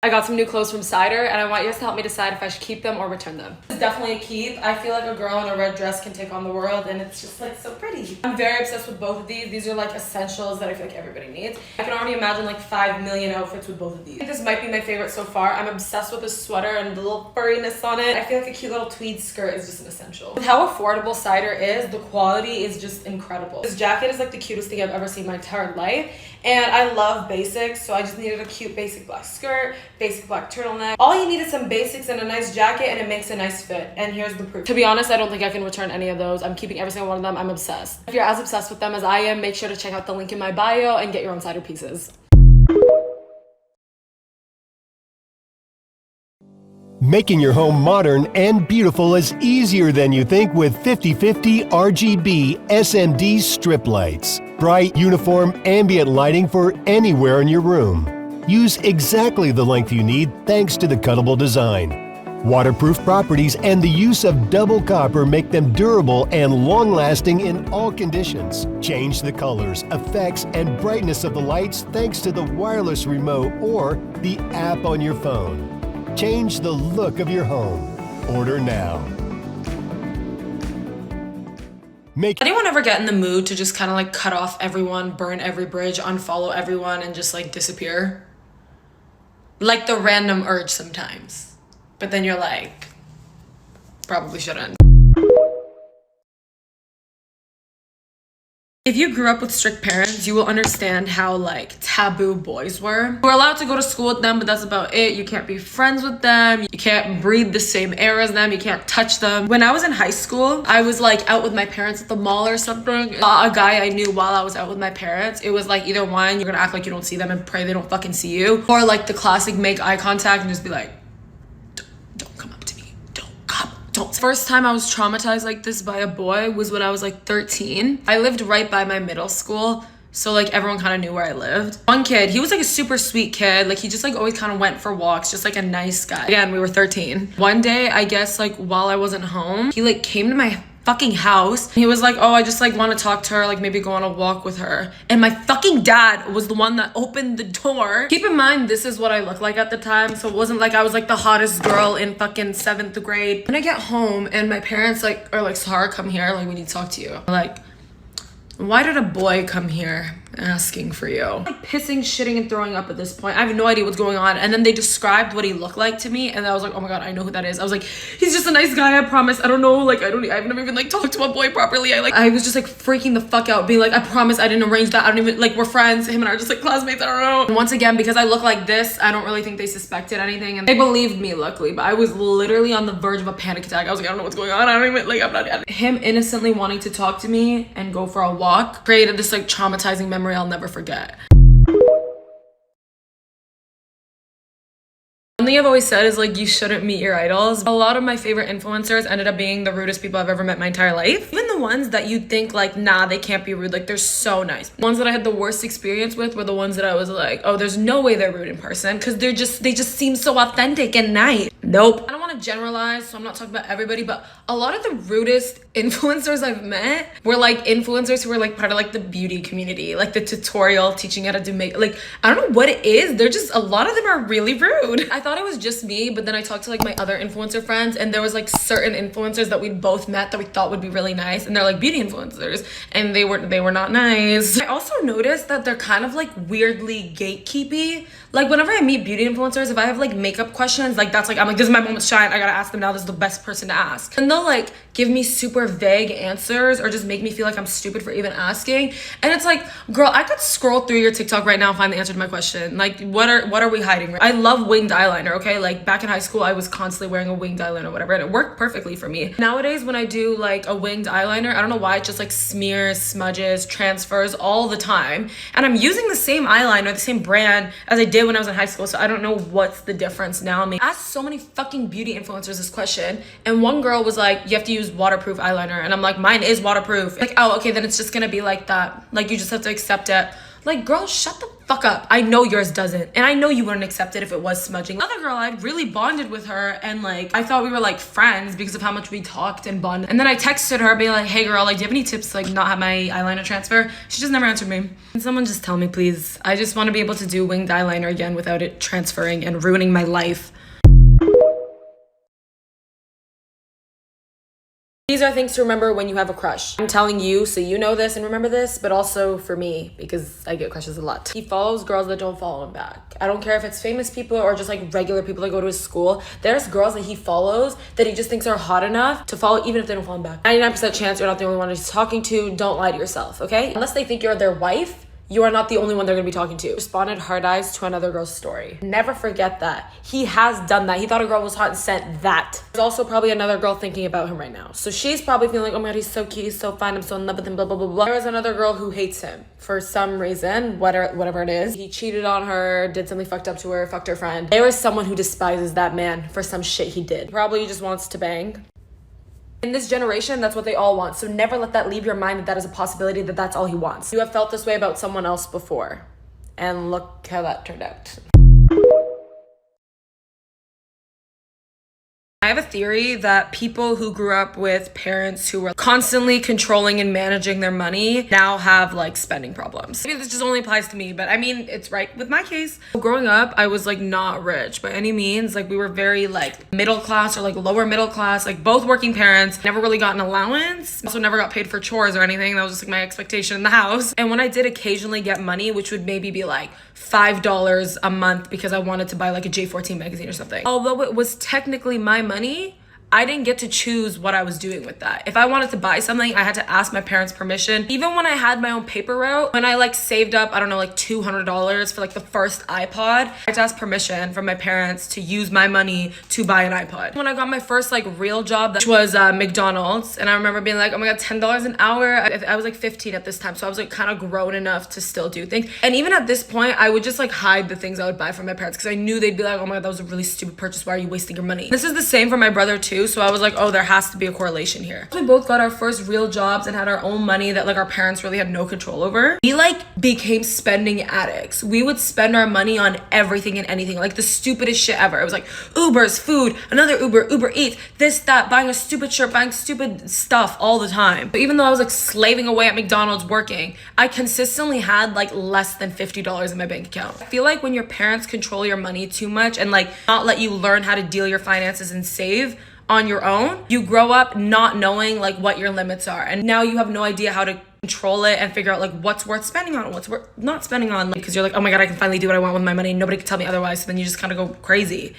I got some new clothes from Cider, and I want you guys to help me decide if I should keep them or return them. It's definitely a keep. I feel like a girl in a red dress can take on the world, and it's just like so pretty. I'm very obsessed with both of these. These are like essentials that I feel like everybody needs. I can already imagine like 5 million outfits with both of these. This might be my favorite so far. I'm obsessed with this sweater and the little furriness on it. I feel like a cute little tweed skirt is just an essential. With how affordable Cider is, the quality is just incredible. This jacket is like the cutest thing I've ever seen in my entire life, and I love basics, so I just needed a cute basic black skirt, basic black turtleneck. All you need is some basics and a nice jacket, and it makes a nice fit, and here's the proof. To be honest, I don't think I can return any of those. I'm keeping every single one of them. I'm obsessed. If you're as obsessed with them as I am, make sure to check out the link in my bio and get your own Cider pieces. Making your home modern and beautiful is easier than you think with 50/50 RGB SMD strip lights. Bright, uniform, ambient lighting for anywhere in your room. Use exactly the length you need thanks to the cuttable design. Waterproof properties and the use of double copper make them durable and long-lasting in all conditions. Change the colors, effects, and brightness of the lights thanks to the wireless remote or the app on your phone. Change the look of your home. Order now. Anyone ever get in the mood to just kind of like cut off everyone, burn every bridge, unfollow everyone, and just like disappear? Like the random urge sometimes. But then you're like, probably shouldn't. If you grew up with strict parents, you will understand how like taboo boys were. We're allowed to go to school with them, but that's about it. You can't be friends with them. You can't breathe the same air as them. You can't touch them. When I was in high school, I was like out with my parents at the mall or something. A guy I knew while I was out with my parents. It was like either one, you're gonna act like you don't see them and pray they don't fucking see you. Or like the classic make eye contact and just be like, don't come up to me. First time I was traumatized like this by a boy was when I was like 13. I lived right by my middle school, so like everyone kind of knew where I lived. One kid, he was like a super sweet kid. Like he just like always kind of went for walks, just like a nice guy. Again, we were 13. One day, I guess like while I wasn't home, he like came to my fucking house. He was like, oh, I just like want to talk to her, like maybe go on a walk with her. And my fucking dad was the one that opened the door. Keep in mind, this is what I looked like at the time. So it wasn't like I was like the hottest girl in fucking 7th grade. When I get home and my parents like are like, Saharrooo, come here, like we need to talk to you. I'm like, why did a boy come here asking for you? Like pissing, shitting, and throwing up at this point. I have no idea what's going on. And then they described what he looked like to me, and I was like, oh my god, I know who that is. I was like, he's just a nice guy, I promise. I don't know, like I've never even like talked to a boy properly. I was just like freaking the fuck out, being like, I promise I didn't arrange that. I don't even, like, we're friends. Him and I are just like classmates, I don't know. And once again, because I look like this, I don't really think they suspected anything, and they believed me, luckily, but I was literally on the verge of a panic attack. I was like, I don't know what's going on. I don't even, like, I'm not. Him innocently wanting to talk to me and go for a walk created this like traumatizing memory I'll never forget. One thing I've always said is like, you shouldn't meet your idols. A lot of my favorite influencers ended up being the rudest people I've ever met my entire life. Even the ones that you'd think like, nah, they can't be rude, like they're so nice. The ones that I had the worst experience with were the ones that I was like, oh, there's no way they're rude in person, because they just seem so authentic and nice. Nope. I don't want to generalize, so I'm not talking about everybody, but a lot of the rudest influencers I've met were like influencers who were like part of like the beauty community, like the tutorial teaching how to do make, like I don't know what it is, they're just, a lot of them are really rude. I thought it was just me, but then I talked to like my other influencer friends, and there was like certain influencers that we'd both met that we thought would be really nice, and they're like beauty influencers, and they were not nice. I also noticed that they're kind of like weirdly gatekeepy. Like whenever I meet beauty influencers, if I have like makeup questions, like that's like, I'm like, this is my moment to shine, I gotta ask them now, this is the best person to ask. And they'll like give me super vague answers or just make me feel like I'm stupid for even asking. And it's like, girl, I could scroll through your TikTok right now and find the answer to my question. Like what are we hiding? I love winged eyeliner, okay? Like back in high school, I was constantly wearing a winged eyeliner or whatever, and it worked perfectly for me. Nowadays, when I do like a winged eyeliner, I don't know why, it just like smears, smudges, transfers all the time. And I'm using the same eyeliner, the same brand as I did when I was in high school, so I don't know what's the difference now. I mean, I asked so many fucking beauty influencers this question, and one girl was like, you have to use waterproof eyeliner, and I'm like, mine is waterproof. Like, oh, okay, then it's just gonna be like that. Like, you just have to accept it. Like, girl, shut the fuck up. I know yours doesn't. And I know you wouldn't accept it if it was smudging. Another girl, I really bonded with her, and like, I thought we were like friends because of how much we talked and bonded. And then I texted her being like, hey girl, like, do you have any tips to like not have my eyeliner transfer? She just never answered me. Can someone just tell me, please? I just want to be able to do winged eyeliner again without it transferring and ruining my life. These are things to remember when you have a crush. I'm telling you so you know this and remember this, but also for me because I get crushes a lot. He follows girls that don't follow him back. I don't care if it's famous people or just like regular people that go to his school. There's girls that he follows that he just thinks are hot enough to follow even if they don't follow him back. 99% chance you're not the only one he's talking to. Don't lie to yourself, okay? Unless they think you're their wife, you are not the only one they're gonna be talking to. Responded hard eyes to another girl's story. Never forget that. He has done that. He thought a girl was hot and sent that. There's also probably another girl thinking about him right now. So she's probably feeling like, oh my God, he's so cute, he's so fine, I'm so in love with him, blah, blah, blah, blah. There is another girl who hates him for some reason, whatever it is. He cheated on her, did something fucked up to her, fucked her friend. There is someone who despises that man for some shit he did. Probably just wants to bang. In this generation, that's what they all want. So never let that leave your mind that that is a possibility, that that's all he wants. You have felt this way about someone else before. And look how that turned out. I have a theory that people who grew up with parents who were constantly controlling and managing their money now have like spending problems. Maybe this just only applies to me, but I mean, it's right with my case. Growing up, I was like not rich by any means. Like we were very like middle class or like lower middle class, like both working parents. Never really got an allowance. Also never got paid for chores or anything. That was just like my expectation in the house. And when I did occasionally get money, which would maybe be like $5 a month because I wanted to buy like a J14 magazine or something. Although it was technically my money, I didn't get to choose what I was doing with that. If I wanted to buy something, I had to ask my parents' permission. Even when I had my own paper route, when I like saved up, I don't know, like $200 for like the first iPod, I had to ask permission from my parents to use my money to buy an iPod. When I got my first like real job, which was McDonald's, and I remember being like, oh my God, $10 an hour. I was like 15 at this time, so I was like kind of grown enough to still do things. And even at this point, I would just like hide the things I would buy from my parents because I knew they'd be like, oh my God, that was a really stupid purchase. Why are you wasting your money? This is the same for my brother too. So I was like, oh, there has to be a correlation here. We both got our first real jobs and had our own money that like our parents really had no control over. We like became spending addicts. We would spend our money on everything and anything, like the stupidest shit ever. It was like Ubers, food, another Uber Eats, this, that, buying a stupid shirt, buying stupid stuff all the time. But even though I was like slaving away at McDonald's working, I consistently had like less than $50 in my bank account. I feel like when your parents control your money too much and like not let you learn how to deal your finances and save on your own, you grow up not knowing like what your limits are, and now you have no idea how to control it and figure out like what's worth spending on and what's worth not spending on, because you're like, oh my God, I can finally do what I want with my money and nobody can tell me otherwise. So then you just kind of go crazy.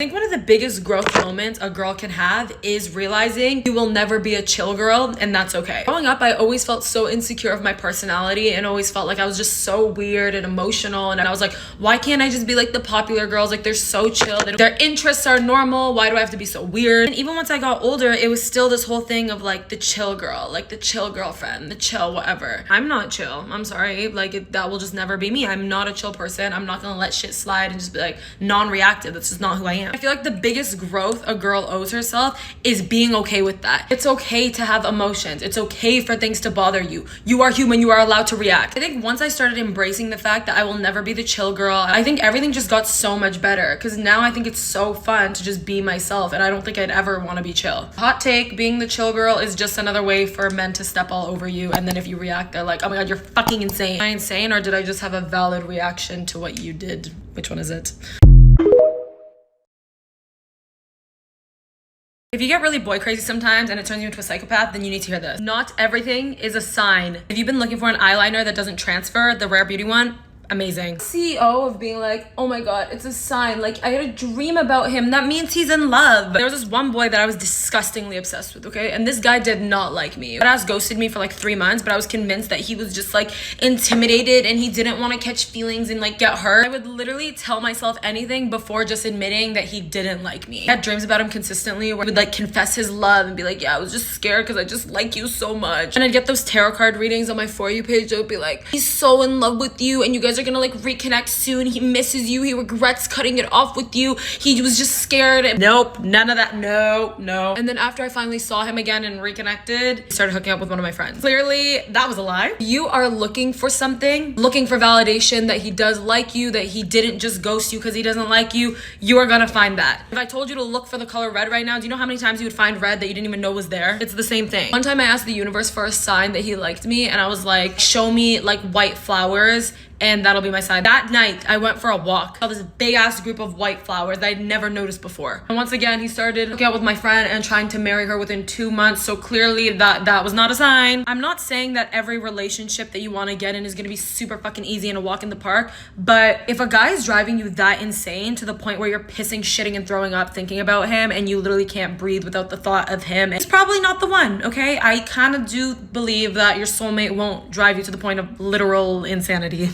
I think one of the biggest growth moments a girl can have is realizing you will never be a chill girl, and that's okay. Growing up, I always felt so insecure of my personality and always felt like I was just so weird and emotional, and I was like, why can't I just be like the popular girls? Like, they're so chill, their interests are normal, why do I have to be so weird? And even once I got older, it was still this whole thing of like the chill girl, like the chill girlfriend, the chill whatever. I'm not chill, I'm sorry, like that will just never be me. I'm not a chill person. I'm not gonna let shit slide and just be like non-reactive. That's just not who I am. I feel like the biggest growth a girl owes herself is being okay with that. It's okay to have emotions. It's okay for things to bother you. You are human. You are allowed to react. I think once I started embracing the fact that I will never be the chill girl, I think everything just got so much better, because now I think it's so fun to just be myself, and I don't think I'd ever want to be chill. Hot take, being the chill girl is just another way for men to step all over you, and then if you react, they're like, oh my God, you're fucking insane. Am I insane, or did I just have a valid reaction to what you did? Which one is it? If you get really boy crazy sometimes and it turns you into a psychopath, then you need to hear this. Not everything is a sign. If you've been looking for an eyeliner that doesn't transfer, the Rare Beauty one, amazing. CEO of being like, oh my God, it's a sign. Like, I had a dream about him. That means he's in love. There was this one boy that I was disgustingly obsessed with, okay? And this guy did not like me. That ass ghosted me for like 3 months, but I was convinced that he was just like intimidated and he didn't want to catch feelings and like get hurt. I would literally tell myself anything before just admitting that he didn't like me. I had dreams about him consistently where he would like confess his love and be like, yeah, I was just scared because I just like you so much. And I'd get those tarot card readings on my For You page that would be like, he's so in love with you and you guys guys are gonna like reconnect soon. He misses you. He regrets cutting it off with you. He was just scared. Nope, none of that. No. And then after I finally saw him again and reconnected, he started hooking up with one of my friends. Clearly, that was a lie. You are looking for something, looking for validation that he does like you, that he didn't just ghost you because he doesn't like you. You are gonna find that. If I told you to look for the color red right now, do you know how many times you would find red that you didn't even know was there? It's the same thing. One time I asked the universe for a sign that he liked me, and I was like, show me like white flowers and that'll be my sign. That night, I went for a walk. I saw this big ass group of white flowers that I'd never noticed before. And once again, he started hooking out with my friend and trying to marry her within 2 months. So clearly that was not a sign. I'm not saying that every relationship that you want to get in is going to be super fucking easy and a walk in the park. But if a guy is driving you that insane to the point where you're pissing, shitting, and throwing up thinking about him and you literally can't breathe without the thought of him, it's probably not the one, okay? I kind of do believe that your soulmate won't drive you to the point of literal insanity.